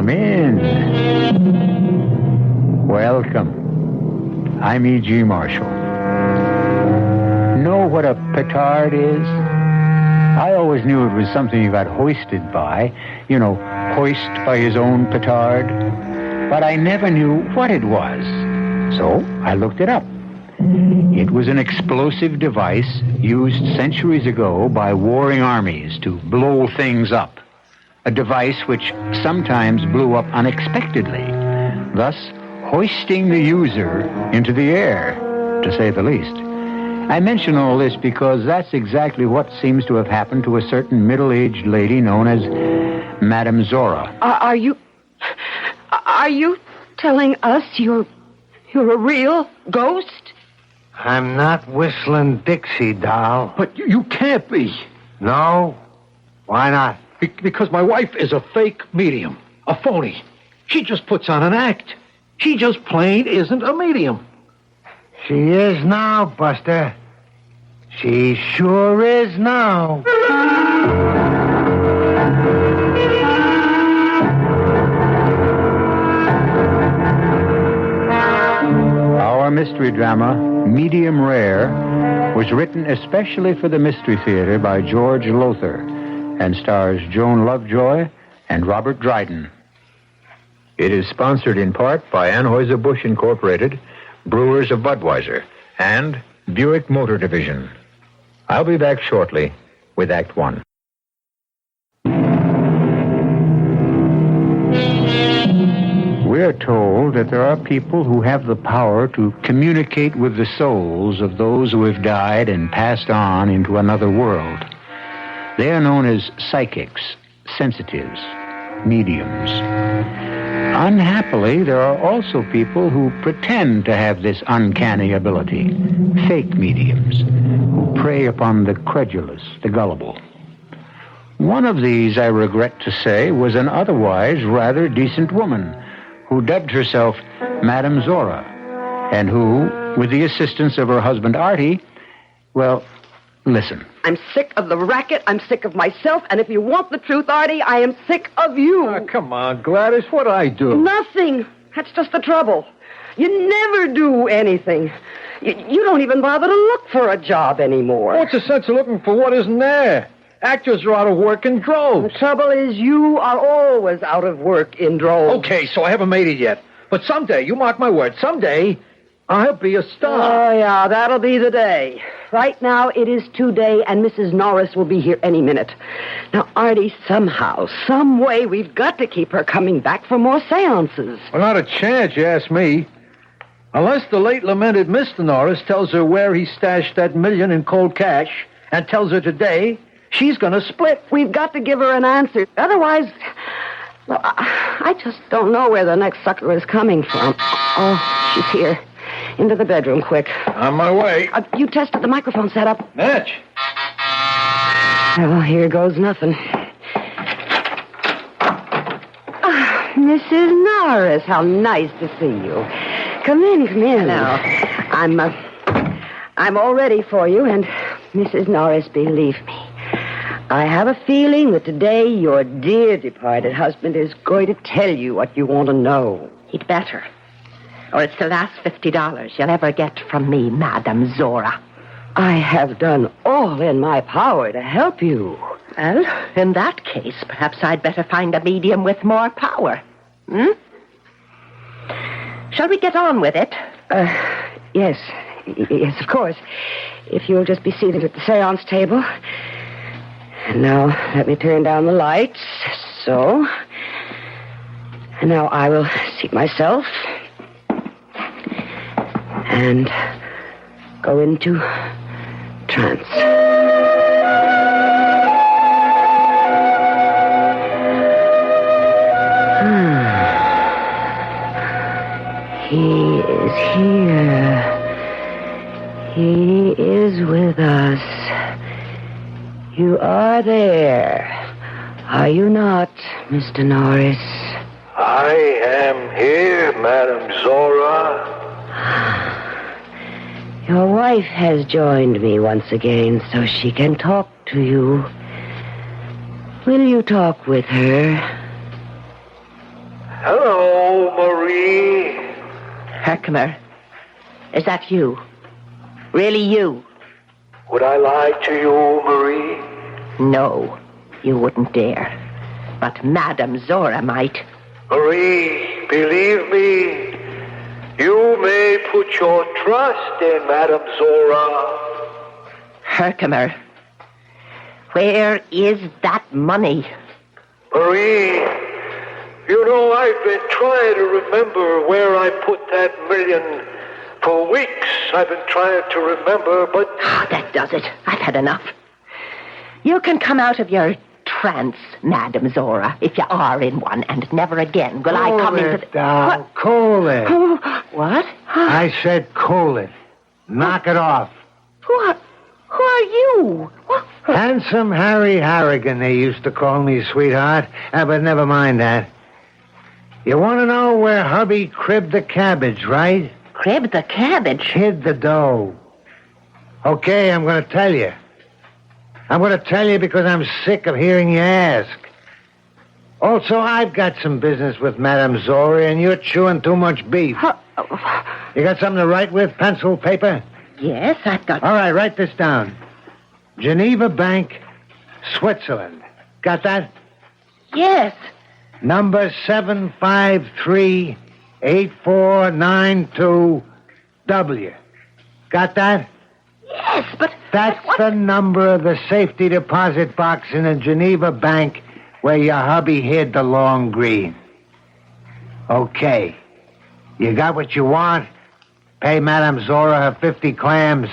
Come in. Welcome. I'm E.G. Marshall. Know what a petard is? I always knew it was something you got hoisted by. You know, hoist by his own petard. But I never knew what it was. So I looked it up. It was an explosive device used centuries ago by warring armies to blow things up. A device which sometimes blew up unexpectedly, thus hoisting the user into the air, to say the least. I mention all this because that's exactly what seems to have happened to a certain middle-aged lady known as Madame Zora. Are you telling us you're a real ghost? I'm not whistling Dixie, doll. But you can't be. No? Why not? Because my wife is a fake medium, a phony. She just puts on an act. She just plain isn't a medium. She is now, Buster. She sure is now. Our mystery drama, Medium Rare, was written especially for the Mystery Theater by George Lothar and stars Joan Lovejoy and Robert Dryden. It is sponsored in part by Anheuser-Busch Incorporated, Brewers of Budweiser, and Buick Motor Division. I'll be back shortly with Act One. We're told that there are people who have the power to communicate with the souls of those who have died and passed on into another world. They are known as psychics, sensitives, mediums. Unhappily, there are also people who pretend to have this uncanny ability, fake mediums, who prey upon the credulous, the gullible. One of these, I regret to say, was an otherwise rather decent woman who dubbed herself Madame Zora, and who, with the assistance of her husband Artie, well, listen. I'm sick of the racket. I'm sick of myself. And if you want the truth, Artie, I am sick of you. Oh, come on, Gladys. What'd I do? Nothing. That's just the trouble. You never do anything. You don't even bother to look for a job anymore. What's the sense of looking for what isn't there? Actors are out of work in droves. The trouble is you are always out of work in droves. Okay, so I haven't made it yet. But someday, you mark my word, someday I'll be a star. Oh, yeah, that'll be the day. Right now, it is today, and Mrs. Norris will be here any minute. Now, Artie, somehow, some way, we've got to keep her coming back for more seances. Well, not a chance, you ask me. Unless the late lamented Mr. Norris tells her where he stashed that $1 million in cold cash and tells her today, she's going to split. We've got to give her an answer. Otherwise, well, I just don't know where the next sucker is coming from. Oh, she's here. Into the bedroom, quick. On my way. You tested the microphone setup? Natch. Well, here goes nothing. Mrs. Norris, how nice to see you. Come in. Hello. I'm all ready for you, and Mrs. Norris, believe me, I have a feeling that today your dear departed husband is going to tell you what you want to know. He'd better. Or it's the last $50 you'll ever get from me, Madame Zora. I have done all in my power to help you. Well, in that case, perhaps I'd better find a medium with more power. Shall we get on with it? Yes, of course. If you'll just be seated at the seance table. And now, let me turn down the lights. So. And now I will seat myself and go into trance. He is here. He is with us. You are there, are you not, Mr. Norris? I am here, Madame Zora. Your wife has joined me once again so she can talk to you. Will you talk with her? Herkimer, is that you? Really you? Would I lie to you, Marie? No, you wouldn't dare. But Madame Zora might. Marie, believe me, you may put your trust in Madame Zora. Herkimer, where is that money? Marie, you know I've been trying to remember where I put that million. For weeks I've been trying to remember, but... That does it. I've had enough. You can come out of your trance, Madame Zora, if you are in one, and never again will I come into the... Cool it. What? I said cool it. Knock it off. Who are you? What? Handsome Harry Harrigan, they used to call me, sweetheart. But never mind that. You want to know where hubby cribbed the cabbage, right? Cribbed the cabbage? Hid the dough. Okay, I'm going to tell you. I'm going to tell you because I'm sick of hearing you ask. Also, I've got some business with Madame Zora, and you're chewing too much beef. You got something to write with? Pencil, paper? Yes, I've got... All right, write this down. Geneva Bank, Switzerland. Got that? Yes. Number 753-8492-W. Got that? Yes, but... That's what? the number of the safety deposit box in the Geneva Bank where your hubby hid the long green. Okay. You got what you want? Pay Madame Zora her 50 clams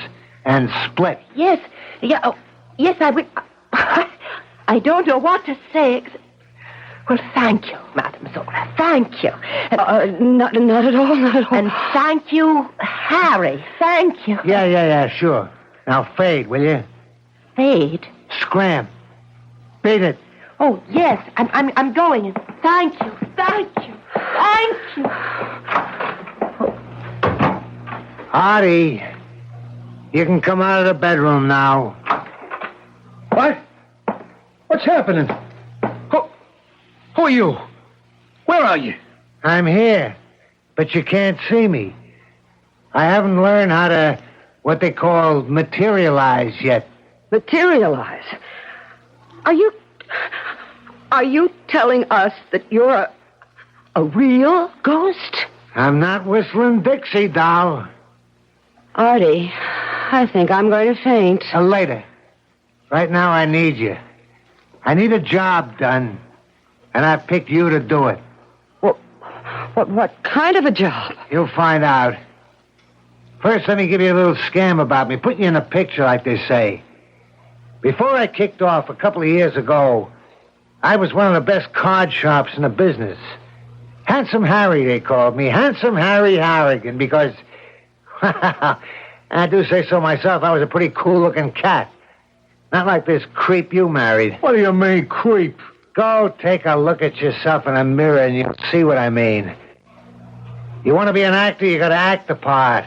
and split. Yes. Yeah, oh, yes, I will. I don't know what to say. Well, thank you, Madame Zora. Thank you. Not at all, not at all. And thank you, Harry. Thank you. Yeah, sure. Now fade, will you? Fade? Scram. Beat it. Oh, yes, I'm going. Thank you. Artie, you can come out of the bedroom now. What? What's happening? Who are you? Where are you? I'm here, but you can't see me. I haven't learned how to, what they call, materialize yet. Materialize? Are you telling us that you're a real ghost? I'm not whistling Dixie, doll. Artie, I think I'm going to faint. Later. Right now, I need you. I need a job done, and I picked you to do it. What kind of a job? You'll find out. First, let me give you a little scam about me. Put you in a picture, like they say. Before I kicked off a couple of years ago, I was one of the best card shops in the business. Handsome Harry, they called me. Handsome Harry Harrigan, because... I do say so myself, I was a pretty cool-looking cat. Not like this creep you married. What do you mean, creep? Go take a look at yourself in a mirror and you'll see what I mean. You want to be an actor, you got to act the part.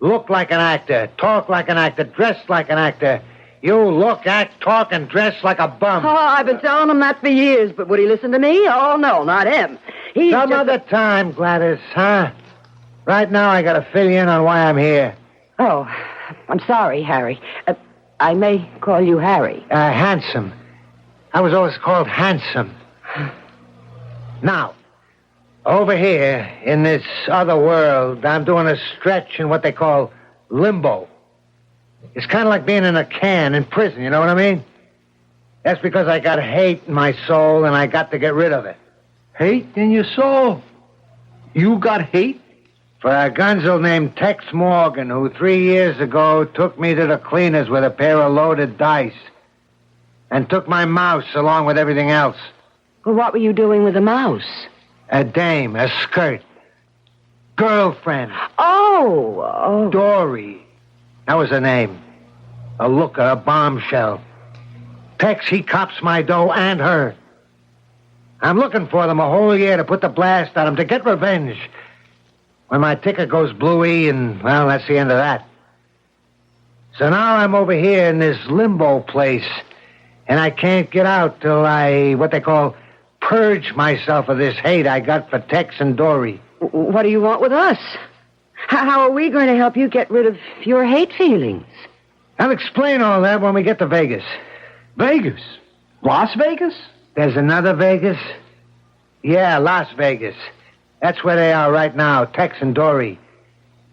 Look like an actor, talk like an actor, dress like an actor. You look, act, talk, and dress like a bum. Oh, I've been telling him that for years, but would he listen to me? Oh, no, not him. Some other time, Gladys, huh? Right now, I got to fill you in on why I'm here. Oh, I'm sorry, Harry. I may call you Harry. Handsome. I was always called Handsome. Now, over here, in this other world, I'm doing a stretch in what they call limbo. It's kind of like being in a can in prison, you know what I mean? That's because I got hate in my soul, and I got to get rid of it. Hate in your soul? You got hate? For a gunzel named Tex Morgan, who 3 years ago took me to the cleaners with a pair of loaded dice and took my mouse along with everything else. Well, what were you doing with the mouse? A dame, a skirt, girlfriend. Oh. Dory. That was her name. A looker, a bombshell. Tex, he cops my dough and her. I'm looking for them a whole year to put the blast on them, to get revenge. When my ticker goes bluey, and, well, that's the end of that. So now I'm over here in this limbo place, and I can't get out till I, what they call, purge myself of this hate I got for Tex and Dory. What do you want with us? How are we going to help you get rid of your hate feelings? I'll explain all that when we get to Vegas. Vegas? Las Vegas? There's another Vegas? Yeah, Las Vegas. That's where they are right now, Tex and Dory.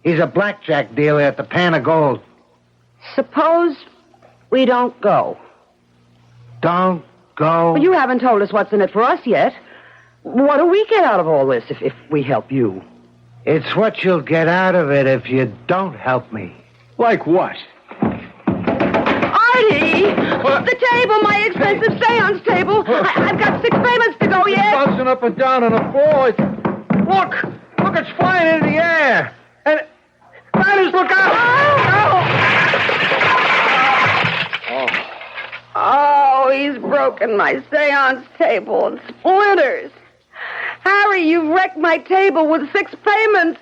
He's a blackjack dealer at the Pan of Gold. Suppose we don't go. Don't go? Well, you haven't told us what's in it for us yet. What do we get out of all this if we help you? It's what you'll get out of it if you don't help me. Like what? Artie! What? The table, my expensive seance table. I've got 6 payments to go yet. Bouncing up and down on the floor. Look, it's flying into the air. And Gladys, look out! Oh, he's broken my seance table in splinters. Harry, you've wrecked my table with 6 payments.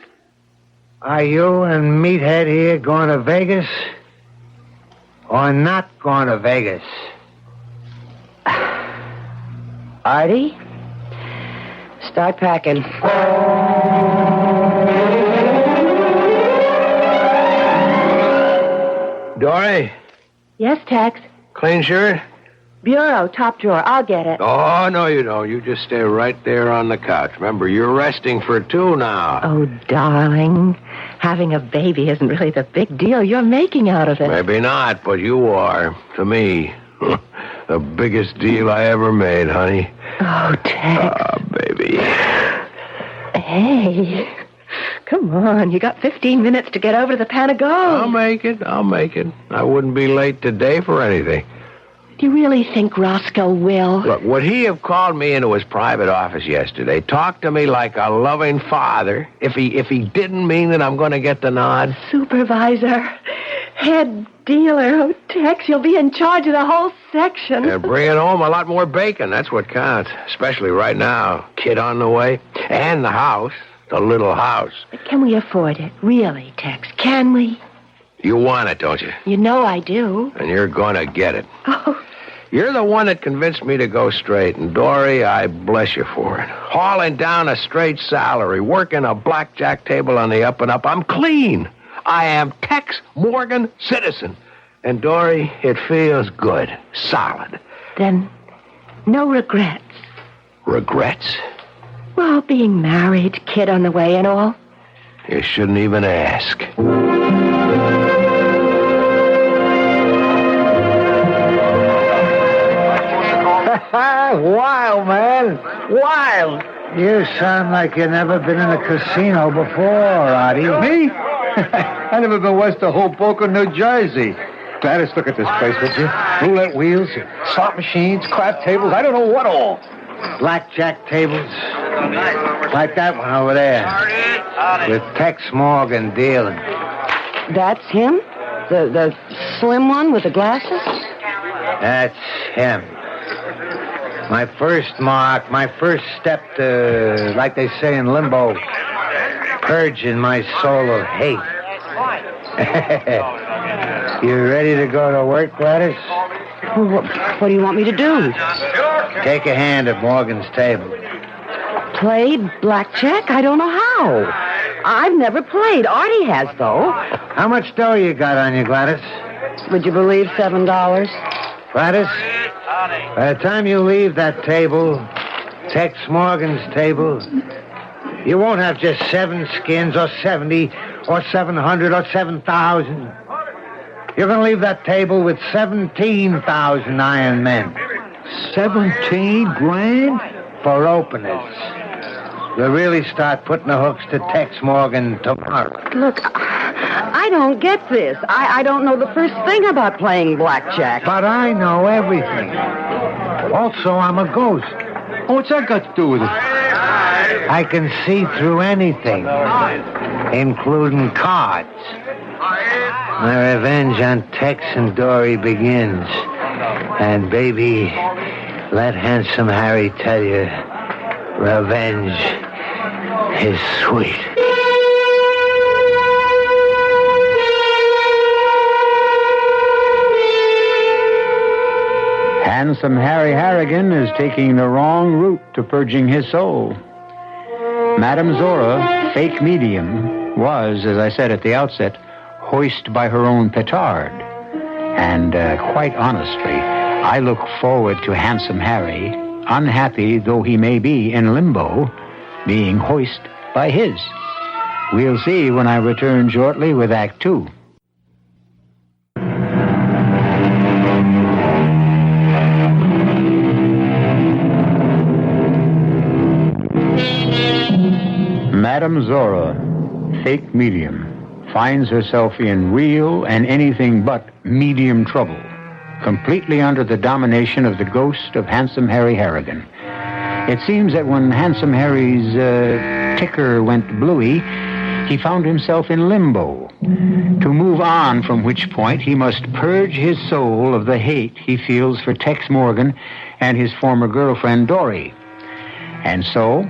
Are you and Meathead here going to Vegas? Or not going to Vegas? Artie, start packing. Dory, Yes, Tex. clean shirt? Bureau, top drawer. I'll get it. Oh, no, you don't. You just stay right there on the couch. Remember, you're resting for 2 now. Oh, darling. Having a baby isn't really the big deal you're making out of it. Maybe not, but you are. To me. The biggest deal I ever made, honey. Oh, Tex. Ah, baby. Hey. Come on. You got 15 minutes to get over to the Pan of Gold. I'll make it. I wouldn't be late today for anything. Do you really think Roscoe will? Look, would he have called me into his private office yesterday, talked to me like a loving father, if he didn't mean that I'm going to get the nod? Supervisor. Head dealer. Oh, Tex, you'll be in charge of the whole section. They're bringing home a lot more bacon. That's what counts, especially right now. Kid on the way. And the house. The little house. Can we afford it? Really, Tex? Can we? You want it, don't you? You know I do. And you're going to get it. Oh, You're the one that convinced me to go straight, and Dory, I bless you for it. Hauling down a straight salary, working a blackjack table on the up and up. I'm clean. I am Tex Morgan citizen. And Dory, it feels good, solid. then no regrets. Regrets? Well, being married, kid on the way and all. You shouldn't even ask. Wild, man. Wild. You sound like you've never been in a casino before, Artie. Me? I never been west of Hoboken, New Jersey. Gladys, look at this place, would you? Roulette wheels, slot machines, crap tables, I don't know what all. Blackjack tables. Like that one over there. With Tex Morgan dealing. That's him? The slim one with the glasses? That's him. My first mark, my first step to, like they say in limbo, purging my soul of hate. You ready to go to work, Gladys? What do you want me to do? Take a hand at Morgan's table. Play blackjack? I don't know how. I've never played. Artie has, though. How much dough you got on you, Gladys? Would you believe $7? Gladys, by the time you leave that table, Tex Morgan's table, you won't have just 7 skins or 70 or 700 or 7,000. You're going to leave that table with 17,000 iron men. 17 grand? For openers. You'll really start putting the hooks to Tex Morgan tomorrow. Look, I don't get this. I don't know the first thing about playing blackjack. But I know everything. Also, I'm a ghost. What's that got to do with it? I can see through anything, including cards. My revenge on Tex and Dory begins. And, baby, let handsome Harry tell you, revenge is sweet. Handsome Harry Harrigan is taking the wrong route to purging his soul. Madame Zora, fake medium, was, as I said at the outset, hoisted by her own petard. And quite honestly, I look forward to Handsome Harry, unhappy though he may be in limbo, being hoisted by his. We'll see when I return shortly with Act 2. Madame Zora, fake medium, finds herself in real and anything but medium trouble, completely under the domination of the ghost of Handsome Harry Harrigan. It seems that when Handsome Harry's ticker went bluey, he found himself in limbo, to move on from which point he must purge his soul of the hate he feels for Tex Morgan and his former girlfriend, Dory. And so,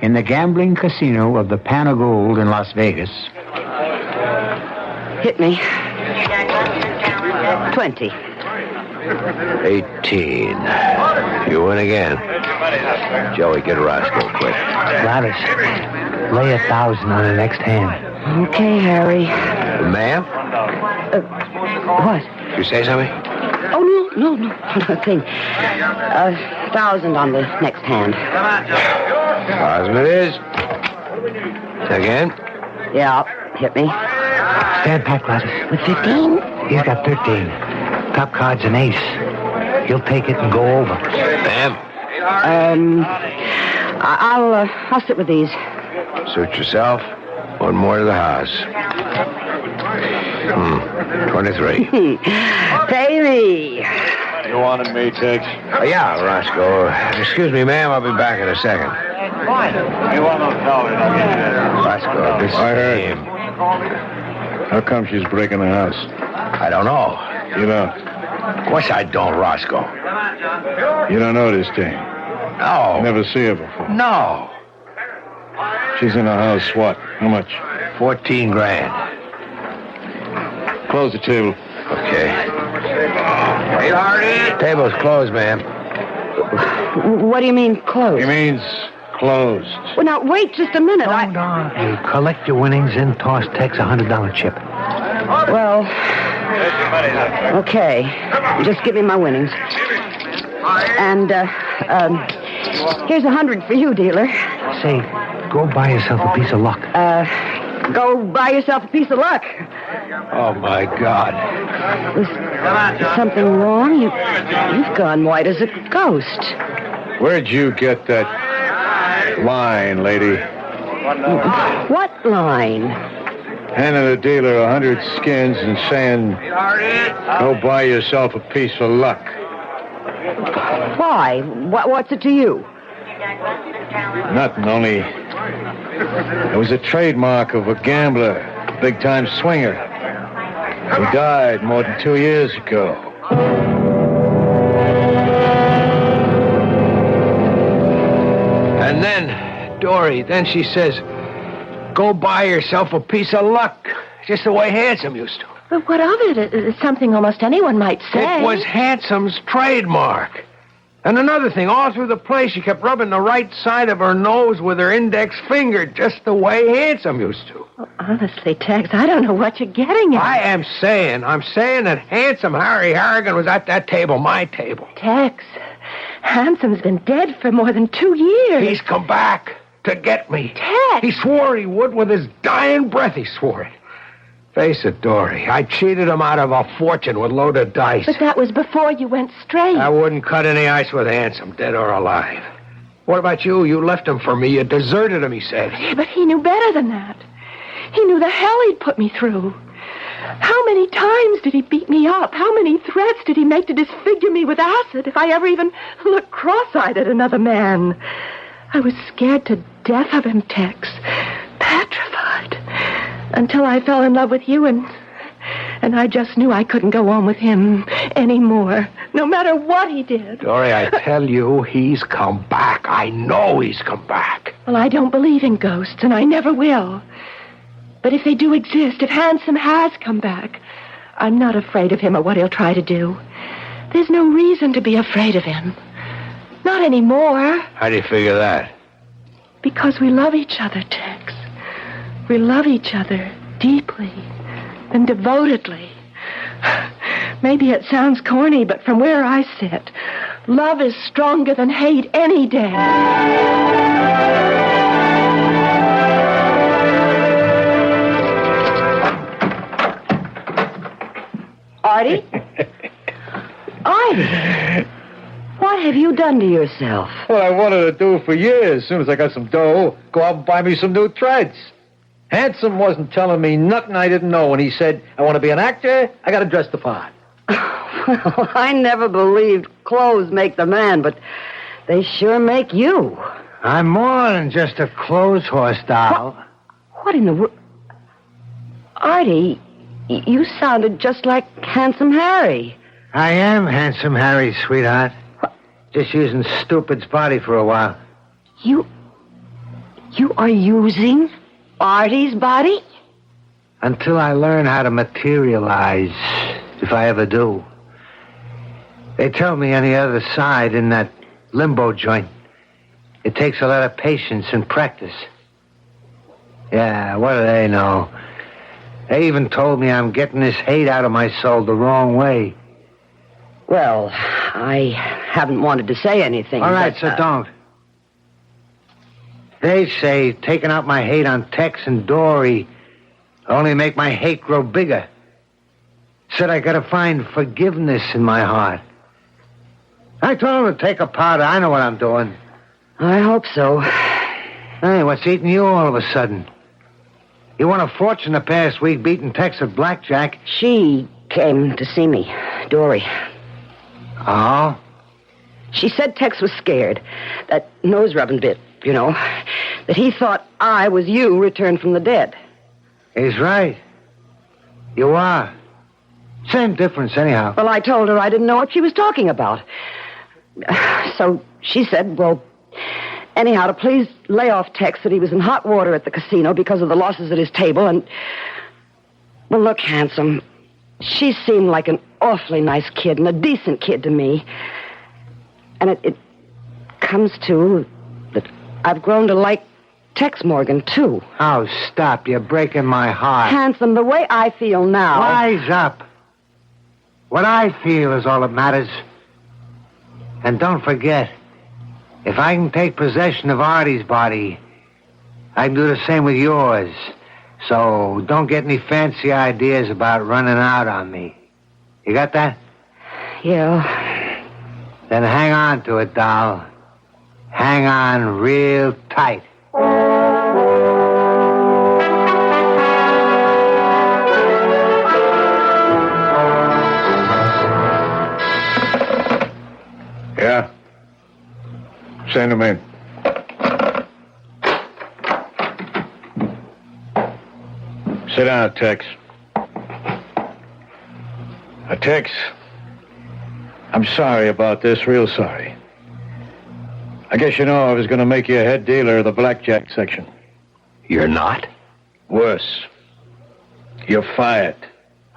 in the gambling casino of the Pan of Gold in Las Vegas... Hit me. 20. 18. You win again. Joey, get Roscoe quick. Gladys, lay 1,000 on the next hand. Okay, Harry. Ma'am? What? You say something? Oh, no, nothing. 1,000 on the next hand. 1,000 it is. Again? Yeah, hit me. Stand pat, Gladys. With 15? He's got 13. Top card's an ace. He'll take it and go over. Ma'am? I'll sit with these. Suit yourself. One more to the house. 23. Pay me. You wanted me, Tex? Yeah, Roscoe. Excuse me, ma'am. I'll be back in a second. Fine. You want to tell me? I'll get you there. Roscoe, this is I heard. him. How come she's breaking the house? I don't know. You don't. Of course I don't, Roscoe. You don't know this thing. No. Never see her before. No. She's in the house. What? How much? 14 grand. Close the table. Okay. Hey, Artie. Table's closed, ma'am. What do you mean, closed? He means closed. Well, now, wait just a minute. Hold on. Hey, collect your winnings and toss Tex $100 chip. Well, okay. Just give me my winnings. And, here's 100 for you, dealer. Say, go buy yourself a piece of luck. Go buy yourself a piece of luck. Oh, my God. Is something wrong? You've gone white as a ghost. Where'd you get that line, lady? What line? Handing the dealer 100 skins and saying, go buy yourself a piece of luck. Why? What's it to you? Nothing, only it was a trademark of a gambler, big-time swinger. He died more than 2 years ago. And then, Dory, then she says, go buy yourself a piece of luck. Just the way Handsome used to. But what of it? It's something almost anyone might say. It was Handsome's trademark. And another thing, all through the play, she kept rubbing the right side of her nose with her index finger, just the way Handsome used to. Well, honestly, Tex, I don't know what you're getting at. I'm saying that Handsome Harry Harrigan was at that table, my table. Tex, Handsome's been dead for more than 2 years. He's come back to get me. Tex! He swore he would with his dying breath, he swore it. Face it, Dory, I cheated him out of a fortune with loaded dice. But that was before you went straight. I wouldn't cut any ice with Handsome, dead or alive. What about you? You left him for me. You deserted him, he said. But he knew better than that. He knew the hell he'd put me through. How many times did he beat me up? How many threats did he make to disfigure me with acid if I ever even looked cross-eyed at another man? I was scared to death of him, Tex. Petrified. Until I fell in love with you, and I just knew I couldn't go on with him anymore, no matter what he did. Dory, I tell you, he's come back. I know he's come back. Well, I don't believe in ghosts, and I never will. But if they do exist, if Handsome has come back, I'm not afraid of him or what he'll try to do. There's no reason to be afraid of him. Not anymore. How do you figure that? Because we love each other, Tex. We love each other deeply and devotedly. Maybe it sounds corny, but from where I sit, love is stronger than hate any day. Artie? Artie! What have you done to yourself? Well, I wanted to do for years. As soon as I got some dough, go out and buy me some new threads. Handsome wasn't telling me nothing I didn't know when he said, I want to be an actor, I got to dress the part. Well, I never believed clothes make the man, but they sure make you. I'm more than just a clothes horse, doll. What in the world? Artie, you sounded just like Handsome Harry. I am Handsome Harry, sweetheart. Just using Stupid's body for a while. You are using Artie's body? Until I learn how to materialize, if I ever do. They tell me on the other side, in that limbo joint, it takes a lot of patience and practice. Yeah, what do they know? They even told me I'm getting this hate out of my soul the wrong way. Well, I haven't wanted to say anything. All right, but, so don't. They say taking out my hate on Tex and Dory only make my hate grow bigger. Said I gotta find forgiveness in my heart. I told them to take a powder. I know what I'm doing. I hope so. Hey, what's eating you all of a sudden? You won a fortune the past week beating Tex at blackjack. She came to see me, Dory. Oh? She said Tex was scared. That nose-rubbing bit, you know. That he thought I was you returned from the dead. He's right. You are. Same difference, anyhow. Well, I told her I didn't know what she was talking about. So she said, well, anyhow, to please lay off Tex that he was in hot water at the casino because of the losses at his table. And, well, look, Handsome, she seemed like an awfully nice kid and a decent kid to me. And it comes to that I've grown to like Tex Morgan, too. Oh, stop. You're breaking my heart. Handsome, the way I feel now... Wise up. What I feel is all that matters. And don't forget, if I can take possession of Artie's body, I can do the same with yours. So don't get any fancy ideas about running out on me. You got that? Yeah. Then hang on to it, doll. Hang on real tight. Yeah? Send him in. Sit down, Tex. Tex, I'm sorry about this, real sorry. I guess you know I was going to make you a head dealer of the blackjack section. You're not? Worse. You're fired.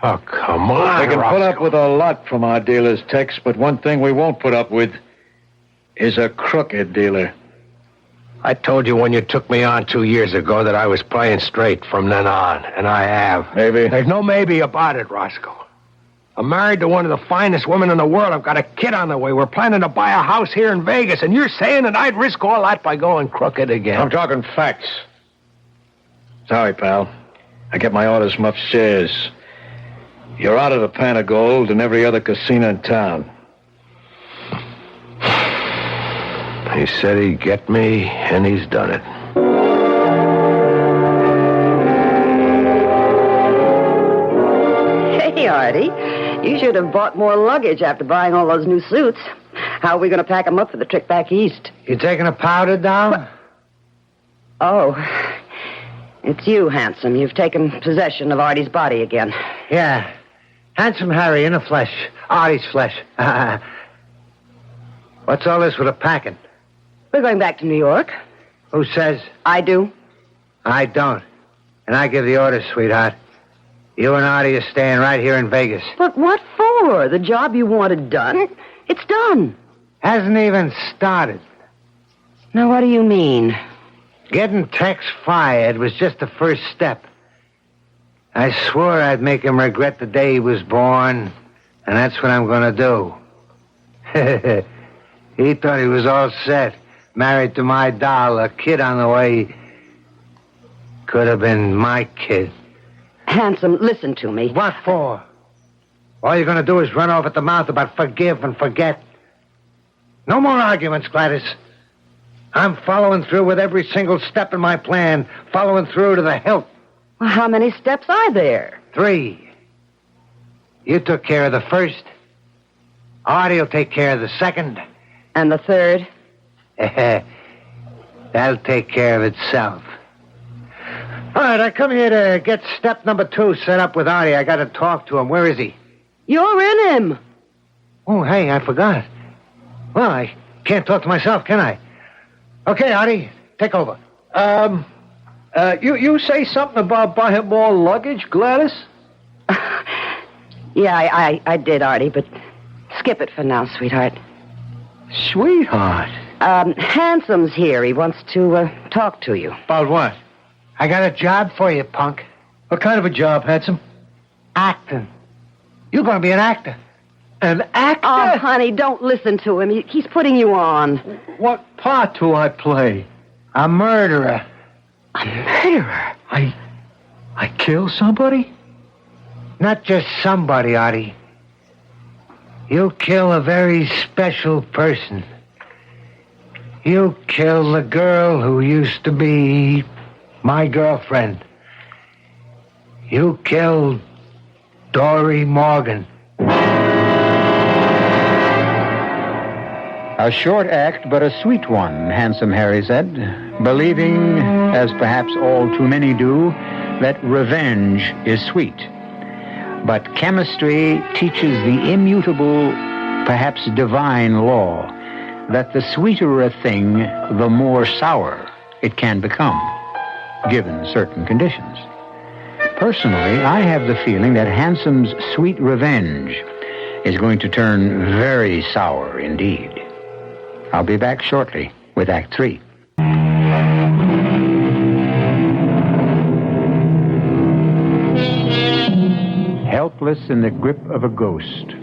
Oh, come on, We can put up with a lot from our dealers, Tex, but one thing we won't put up with is a crooked dealer. I told you when you took me on 2 years ago that I was playing straight from then on, and I have. Maybe. There's no maybe about it, Roscoe. I'm married to one of the finest women in the world. I've got a kid on the way. We're planning to buy a house here in Vegas, and you're saying that I'd risk all that by going crooked again. I'm talking facts. Sorry, pal. I get my orders from upstairs. You're out of the pan of gold and every other casino in town. He said he'd get me, and he's done it. Hey, Artie, you should have bought more luggage after buying all those new suits. How are we going to pack them up for the trip back east? You taking a powder down? Oh, it's you, Handsome. You've taken possession of Artie's body again. Yeah. Handsome Harry in the flesh. Artie's flesh. What's all this with the packing? We're going back to New York. Who says? I do. I don't. And I give the orders, sweetheart. You and Artie are staying right here in Vegas. But what for? The job you wanted done? It's done. Hasn't even started. Now, what do you mean? Getting Tex fired was just the first step. I swore I'd make him regret the day he was born, and that's what I'm going to do. He thought he was all set, married to my doll, a kid on the way. Could have been my kid. Handsome, listen to me. What for? All you're going to do is run off at the mouth about forgive and forget. No more arguments, Gladys. I'm following through with every single step in my plan, following through to the hilt. Well, how many steps are there? 3. You took care of the first. Artie will take care of the second. And the third? That'll take care of itself. All right, I come here to get step number 2 set up with Artie. I got to talk to him. Where is he? You're in him. Oh, hey, I forgot. Well, I can't talk to myself, can I? Okay, Artie, take over. You say something about buying more luggage, Gladys? Yeah, I did, Artie, but skip it for now, sweetheart. Sweetheart? Handsome's here. He wants to talk to you. About what? I got a job for you, punk. What kind of a job, Handsome? Acting. You're going to be an actor. An actor? Oh, honey, don't listen to him. He's putting you on. What part do I play? A murderer. A murderer? I kill somebody? Not just somebody, Artie. You kill a very special person. You kill the girl who used to be my girlfriend. You killed Dory Morgan. A short act, but a sweet one, Handsome Harry said, believing, as perhaps all too many do, that revenge is sweet. But chemistry teaches the immutable, perhaps divine law, that the sweeter a thing, the more sour it can become, given certain conditions. Personally, I have the feeling that Handsome's sweet revenge is going to turn very sour indeed. I'll be back shortly with Act 3. Helpless in the grip of a ghost,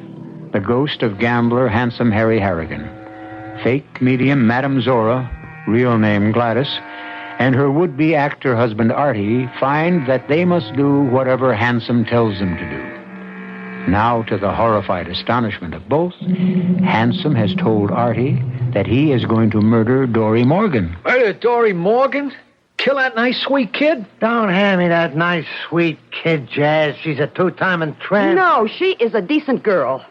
the ghost of gambler Handsome Harry Harrigan, fake medium Madame Zora, real name Gladys, and her would-be actor husband Artie find that they must do whatever Handsome tells them to do. Now, to the horrified astonishment of both, Handsome has told Artie that he is going to murder Dory Morgan. Murder Dory Morgan? Kill that nice, sweet kid? Don't hand me that nice, sweet kid, Jazz. She's a two-timing tramp. No, she is a decent girl.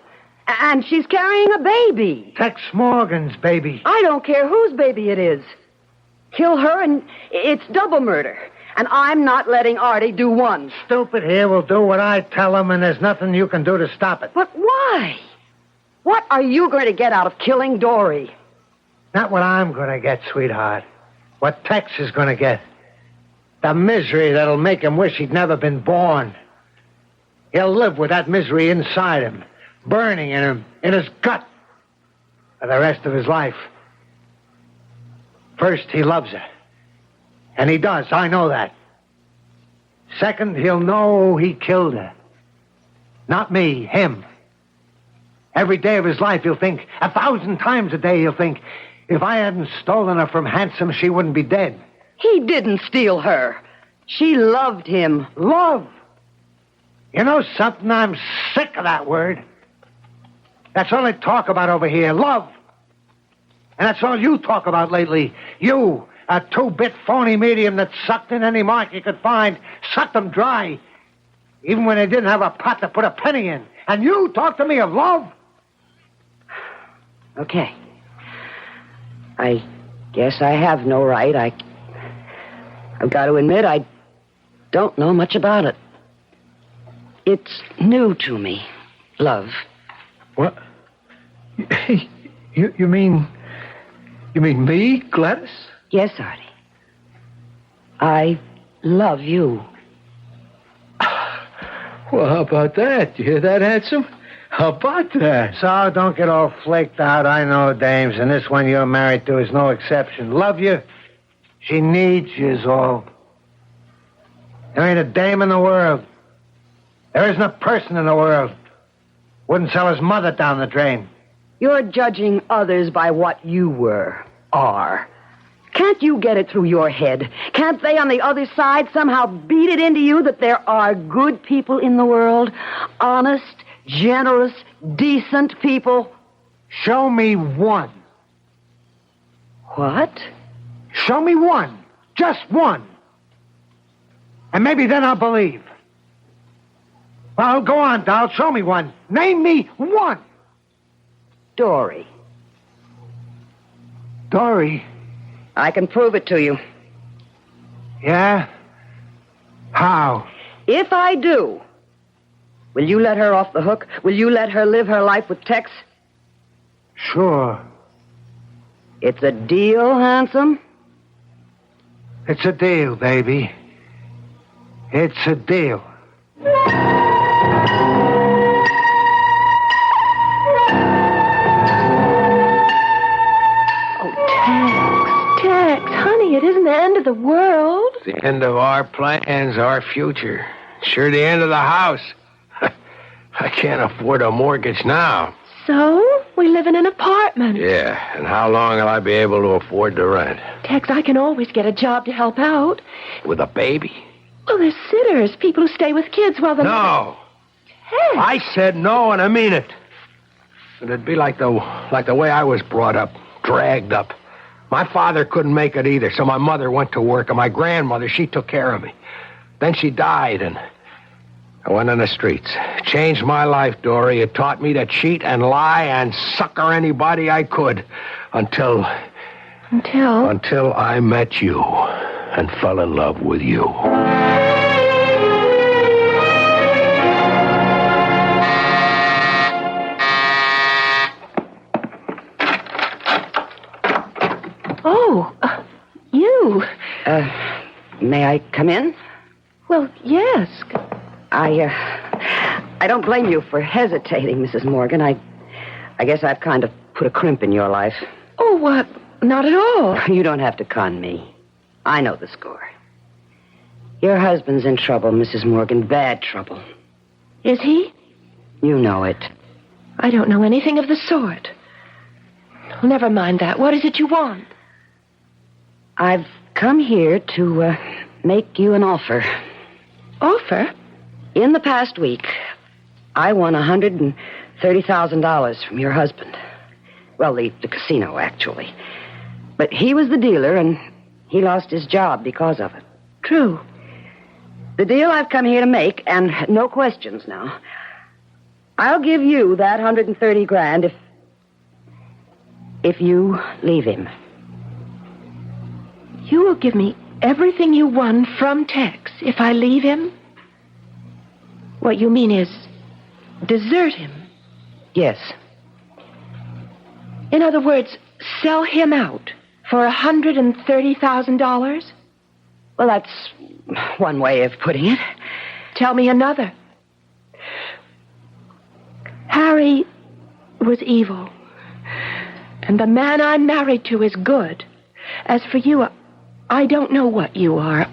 And she's carrying a baby. Tex Morgan's baby. I don't care whose baby it is. Kill her and it's double murder. And I'm not letting Artie do one. Stupid here will do what I tell him, and there's nothing you can do to stop it. But why? What are you going to get out of killing Dory? Not what I'm going to get, sweetheart. What Tex is going to get. The misery that'll make him wish he'd never been born. He'll live with that misery inside him, burning in him, in his gut, for the rest of his life. First, he loves her. And he does, I know that. Second, he'll know he killed her. Not me, him. Every day of his life, he'll think, 1,000 times a day, he'll think, if I hadn't stolen her from Handsome, she wouldn't be dead. He didn't steal her. She loved him. Love? You know something? I'm sick of that word. That's all they talk about over here, love. And that's all you talk about lately. You, a 2-bit phony medium that sucked in any mark you could find, sucked them dry, even when they didn't have a pot to put a penny in. And you talk to me of love? Okay. I guess I have no right. I've got to admit I don't know much about it. It's new to me, love. What? You mean me, Gladys? Yes, Artie. I love you. Well, how about that? You hear that, Handsome? How about that? So don't get all flaked out. I know dames, and this one you're married to is no exception. Love you? She needs yous all. There ain't a dame in the world. There isn't a person in the world wouldn't sell his mother down the drain. You're judging others by what you are. Can't you get it through your head? Can't they on the other side somehow beat it into you that there are good people in the world? Honest, generous, decent people? Show me one. What? Show me one. Just one. And maybe then I'll believe. Well, go on, doll. Show me one. Name me one. Dory. Dory? I can prove it to you. Yeah? How? If I do, will you let her off the hook? Will you let her live her life with Tex? Sure. It's a deal, handsome? It's a deal, baby. It's a deal. Tex, honey, it isn't the end of the world. The end of our plans, our future. Sure, the end of the house. I can't afford a mortgage now. So, we live in an apartment. Yeah, and how long will I be able to afford the rent? Tex, I can always get a job to help out. With a baby? Well, there's sitters, people who stay with kids while they're... No. Tex. I said no, and I mean it. It'd be like the way I was brought up, dragged up. My father couldn't make it either, so my mother went to work, and my grandmother, she took care of me. Then she died, and I went on the streets. Changed my life, Dory. It taught me to cheat and lie and sucker anybody I could until I met you and fell in love with you. Oh, you. May I come in? Well, yes. I don't blame you for hesitating, Mrs. Morgan. I guess I've kind of put a crimp in your life. Oh, what? Not at all. You don't have to con me. I know the score. Your husband's in trouble, Mrs. Morgan. Bad trouble. Is he? You know it. I don't know anything of the sort. Well, never mind that. What is it you want? I've come here to make you an offer. Offer? In the past week, I won $130,000 from your husband. Well, the casino, actually. But he was the dealer, and he lost his job because of it. True. The deal I've come here to make, and no questions now. I'll give you that $130,000 if you leave him. You will give me everything you won from Tex if I leave him? What you mean is desert him? Yes. In other words, sell him out for $130,000? Well, that's one way of putting it. Tell me another. Harry was evil, and the man I'm married to is good. As for you, I don't know what you are.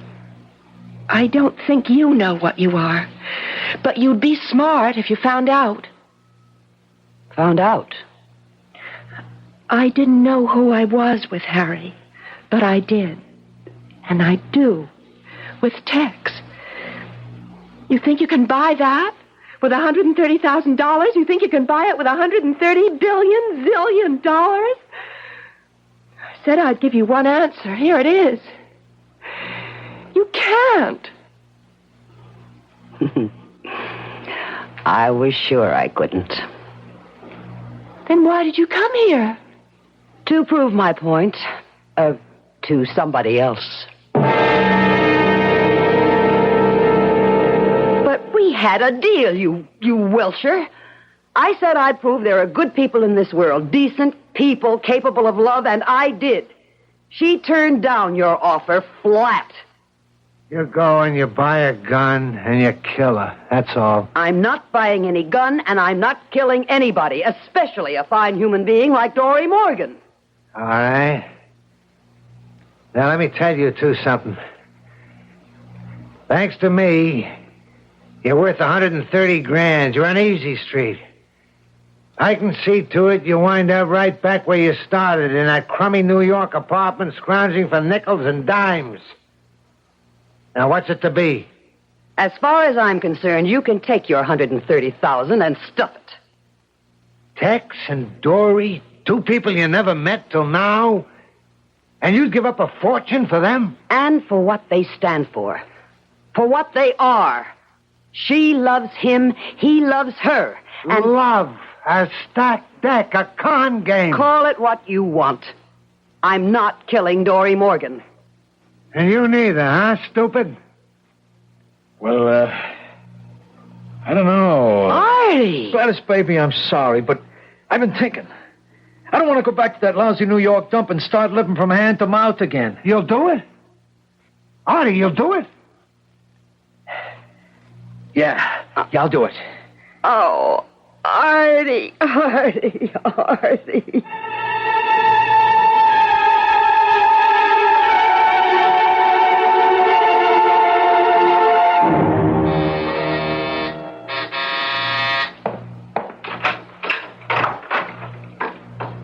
I don't think you know what you are. But you'd be smart if you found out. Found out? I didn't know who I was with Harry, but I did. And I do. With Tex. You think you can buy that? With $130,000? You think you can buy it with $130 zillion? I said I'd give you one answer. Here it is. You can't. I was sure I couldn't. Then why did you come here? To prove my point. To somebody else. But we had a deal, you Welcher. I said I'd prove there are good people in this world, decent people capable of love, and I did. She turned down your offer flat. You go and you buy a gun and you kill her. That's all. I'm not buying any gun, and I'm not killing anybody, especially a fine human being like Dory Morgan. All right. Now, let me tell you, too, something. Thanks to me, you're worth 130 grand. You're on Easy Street. I can see to it you wind up right back where you started, in that crummy New York apartment, scrounging for nickels and dimes. Now, what's it to be? As far as I'm concerned, you can take your 130,000 and stuff it. Tex and Dory, two people you never met till now, and you'd give up a fortune for them? And for what they stand for. For what they are. She loves him, he loves her. And love, a stacked deck, a con game. Call it what you want. I'm not killing Dory Morgan. And you neither, huh, stupid? Well, I don't know. Artie! Gladys, baby, I'm sorry, but I've been thinking. I don't want to go back to that lousy New York dump and start living from hand to mouth again. You'll do it? Artie, you'll do it? Yeah, I'll do it. Oh, Artie, Artie, Artie.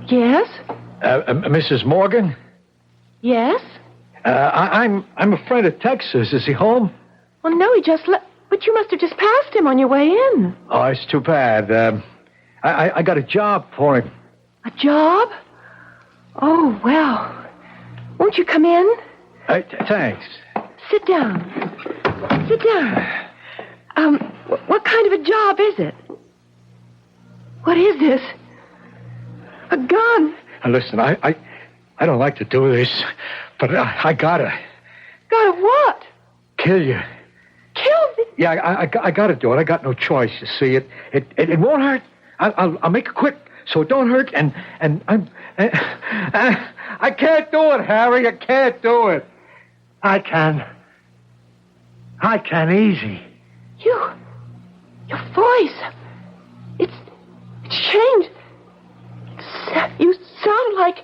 Yes? Mrs. Morgan? Yes? I'm a friend of Texas. Is he home? Well, no, he just left. But you must have just passed him on your way in. Oh, it's too bad. I got a job for him. A job? Oh, well. Won't you come in? Thanks. Sit down. Sit down. What kind of a job is it? What is this? A gun. Listen, I don't like to do this, but I gotta. Gotta what? Kill you. Kill me? Yeah, I gotta do it. I got no choice. You see, it won't hurt. I'll make it quick, so it don't hurt. And I can't do it, Harry. I can't do it. I can easy. Your voice. It's changed. You sound like.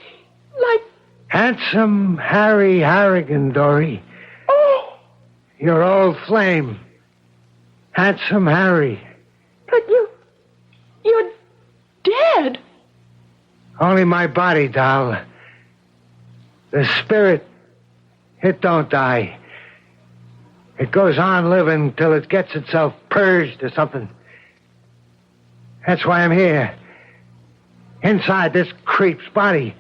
Handsome Harry Harrigan, Dory. Oh! Your old flame. Handsome Harry. But you're dead. Only my body, doll. The spirit, it don't die. It goes on living till it gets itself purged or something. That's why I'm here. Inside this creep's body.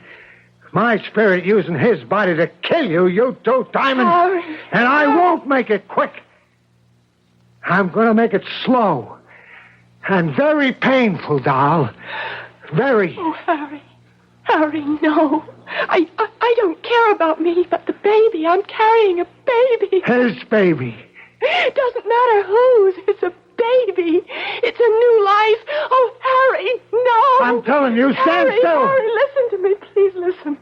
My spirit using his body to kill you, you two, Diamond. Harry. And I won't make it quick. I'm going to make it slow. And very painful, doll. Very. Oh, Harry. Harry, no. I don't care about me, but the baby. I'm carrying a baby. His baby. It doesn't matter whose. It's a baby. It's a new life. Oh, Harry, no. I'm telling you, stand still. Harry, listen to me. Please listen.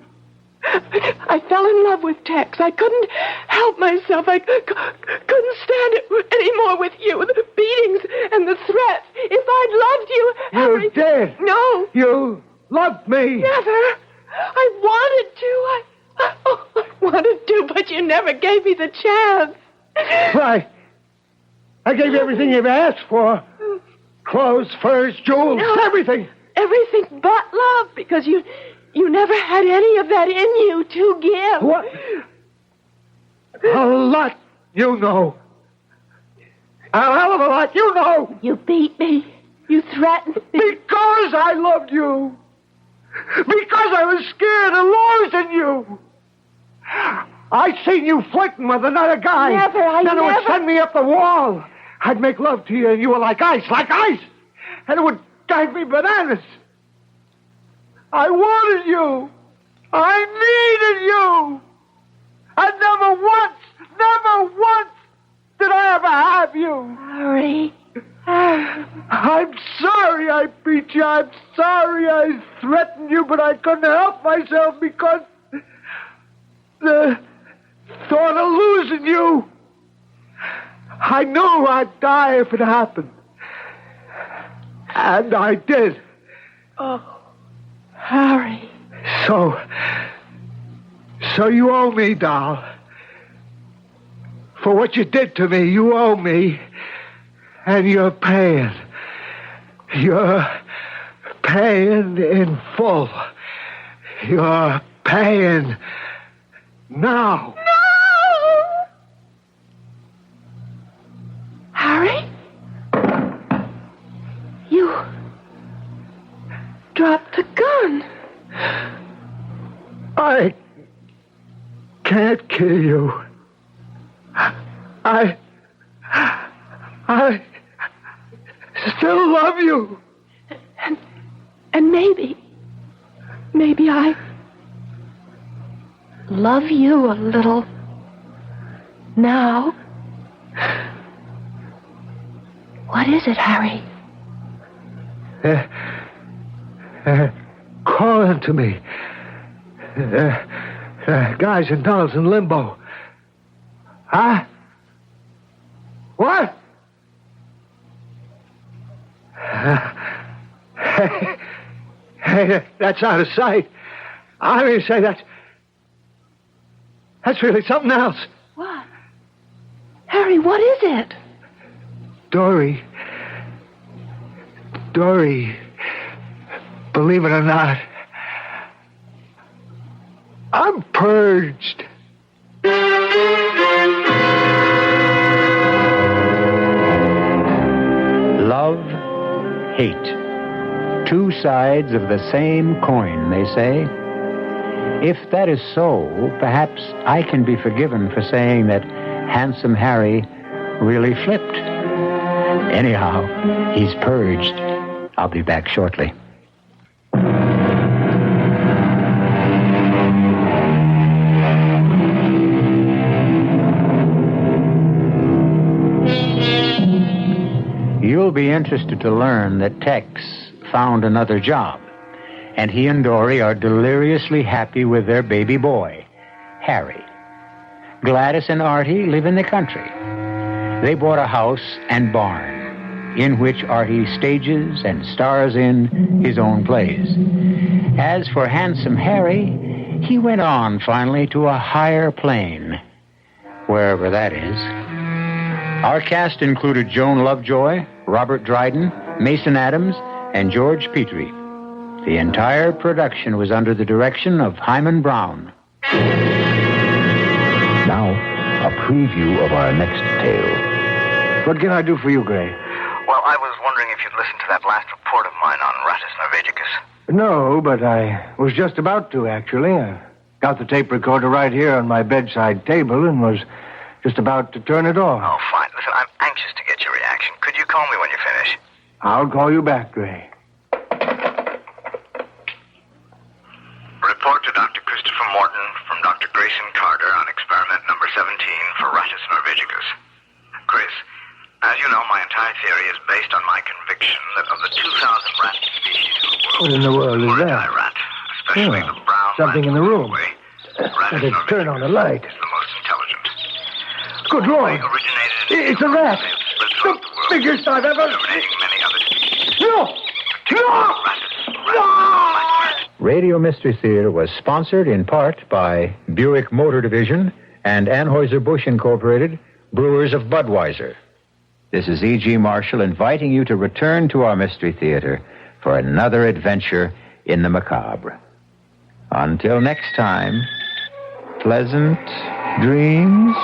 I fell in love with Tex. I couldn't help myself. I couldn't stand it anymore with you. The beatings and the threats. If I'd loved you, Harry... You did. No. You loved me. Never. I wanted to. I wanted to, but you never gave me the chance. Right. I gave you everything you've asked for. Clothes, furs, jewels, everything. Everything but love, because you never had any of that in you to give. What? A lot you know. A hell of a lot you know. You beat me. You threatened me. Because I loved you. Because I was scared of losing you. I seen you flirting with another guy. Never, Then it would send me up the wall. I'd make love to you, and you were like ice. And it would drive me bananas. I wanted you. I needed you. And never once did I ever have you. Harry. I'm sorry I beat you. I'm sorry I threatened you, but I couldn't help myself because the thought of losing you. I knew I'd die if it happened. And I did. Oh, Harry. So So you owe me, doll. For what you did to me, you owe me. And you're paying. You're paying in full. You're paying now. No! Harry? You dropped the gun. I can't kill you. I still love you. And maybe I love you a little now. What is it, Harry? Calling to me. Guys and dolls in limbo. Huh? What? Hey, that's out of sight. I mean, say that's really something else. What? Harry, what is it? Dory, believe it or not, I'm purged. Love, hate. Two sides of the same coin, they say. If that is so, perhaps I can be forgiven for saying that Handsome Harry really flipped. Anyhow, he's purged. I'll be back shortly. You'll be interested to learn that Tex found another job, and he and Dory are deliriously happy with their baby boy, Harry. Gladys and Artie live in the country. They bought a house and barn, in which Artie stages and stars in his own plays. As for Handsome Harry, he went on finally to a higher plane, wherever that is. Our cast included Joan Lovejoy, Robert Dryden, Mason Adams, and George Petrie. The entire production was under the direction of Hyman Brown. Now, a preview of our next tale. What can I do for you, Gray? Well, I was wondering if you'd listened to that last report of mine on Rattus norvegicus. No, but I was just about to, actually. I got the tape recorder right here on my bedside table and was just about to turn it off. Oh, fine. Listen, I'm anxious to get your reaction. Could you call me when you finish? I'll call you back, Gray. Report to Dr. Christopher Morton from Dr. Grayson Carter on experiment number 17 for Rattus norvegicus. Chris, as you know, my entire theory is based on my conviction that of the 2,000 rat species in the world... What in the world is that? Rat, especially the brown something in the room. Rattus Let's turn on the light. is the most intelligent. Good Lord. Originated It's a rat. The biggest I've ever... Eliminating many other species. No! Radio Mystery Theater was sponsored in part by Buick Motor Division and Anheuser-Busch Incorporated, brewers of Budweiser. This is E.G. Marshall inviting you to return to our Mystery Theater for another adventure in the macabre. Until next time, pleasant dreams.